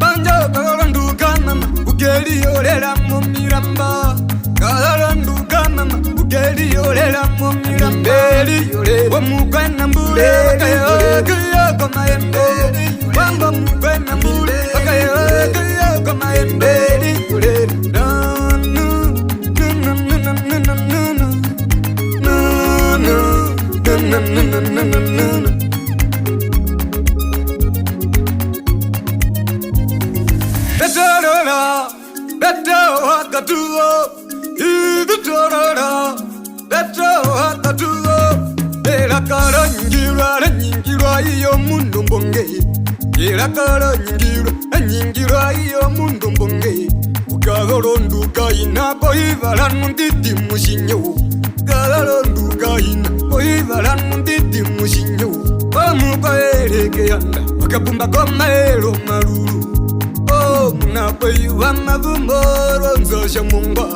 Banja kagalanduka mama ugeli yolela mu miramba. Kagalanduka mama ugeli yolela mu miramba. Wamugwena mbule kaya kama ende. Wamba mugwena mbule kaya kama ende. Beto hakatuo, ivitorora. Beto hakatuo, era kara nyingirwa iyo mundu mbonge. Era kara nyingirwa iyo mundu mbonge. Ukagoronduka inako ivalan nditi mushinyo. Ukagoronduka inako ivalan nditi mushinyo. Wamukaereke yanda, wakabumba komaero maruru. Muna kwe wa mavumoro nzosha mungwa.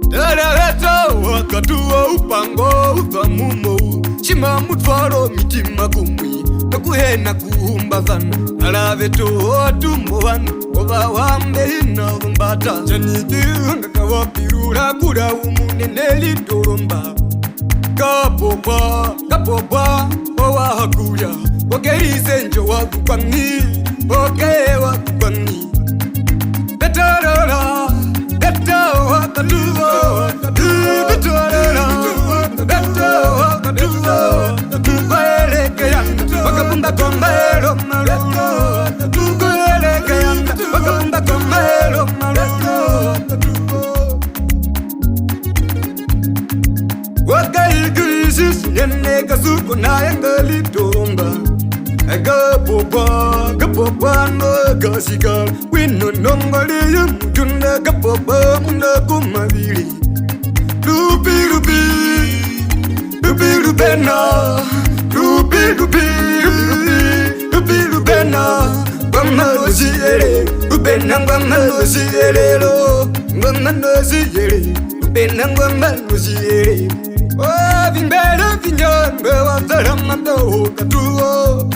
Dada wakatuwa upango uvamumo. Shima mutwaro mitima kumwi. Nakuhena kuhumba vana. Alaveto otumbo vana. Oba wambe hina vumbata. Janidiunga kawapirura kura umuneneli toromba. Kapopwa owa hakuya. Wakerize njo wakukwani, wakukwani. Betorora, beto wakatuvo. Betorora, beto wakatuvo. Tukweleke yanda, wakabunda kombero maroko. Tukweleke yanda, wakabunda kombero maroko. Wakaigrisis, nene kasuko na yangali toromba. Kapopwa no gasikal. Wino nongole yamutunda kapopwa munda kumavili. Rupi rupena. Gwamano siyere, rupena gwamano siyere lo. Gwamano siyere, rupena gwamano siyere. Vimbele vinyambe wazara mado katuo.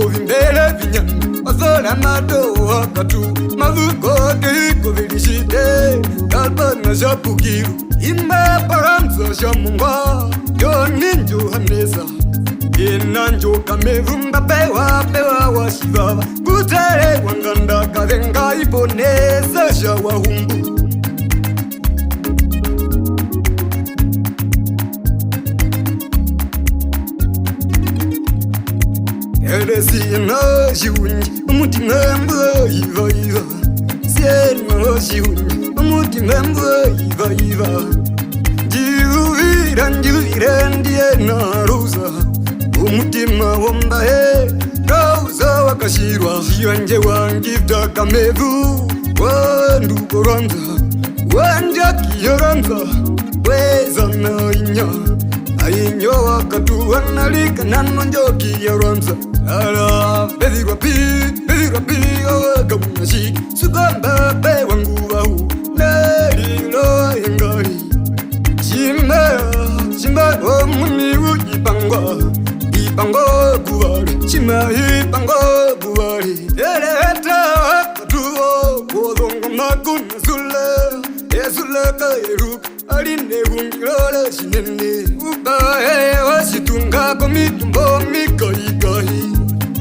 Vimbele vinyambe wazara mado katu. Mavuko kiko vilishite kalbana shapukiru. Ima paramsa shamungwa yoninjo hanesa. Inanjo kamerumba pewa washivava. Kutere wanganda kavenga iponesa shawahumbu. Siena shiunji, umutima mbo iva. Siena shiunji, umutima mbo iva. Jivira ndiye na rosa. Umutima wamba rosa wakashirwa. Shiwanje wangifta kamevu. Wandu koranza, wanja kiyoranza. Weza na inya. Ainyo wakatuwa nalika nano njoki ya ranza. Ala, bezi rapi, kamunashi. Sugamba pe wangu wahu, nari lo yengari. Shima omuni ipangwa kuwari. Shima ipangwa kuwari. Heta wakatuwa, wodongo makuna zula kairuka. Aline hungirola shinene. Ubae wasitunga komitumbo mikai.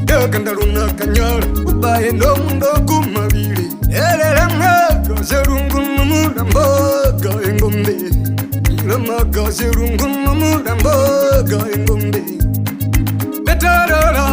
Yakandaruna kanyara. Ubae no mundo kumavile. Elelanga serungu murambo kaengombe. Ilamaka serungu murambo kaengombe. Betorora,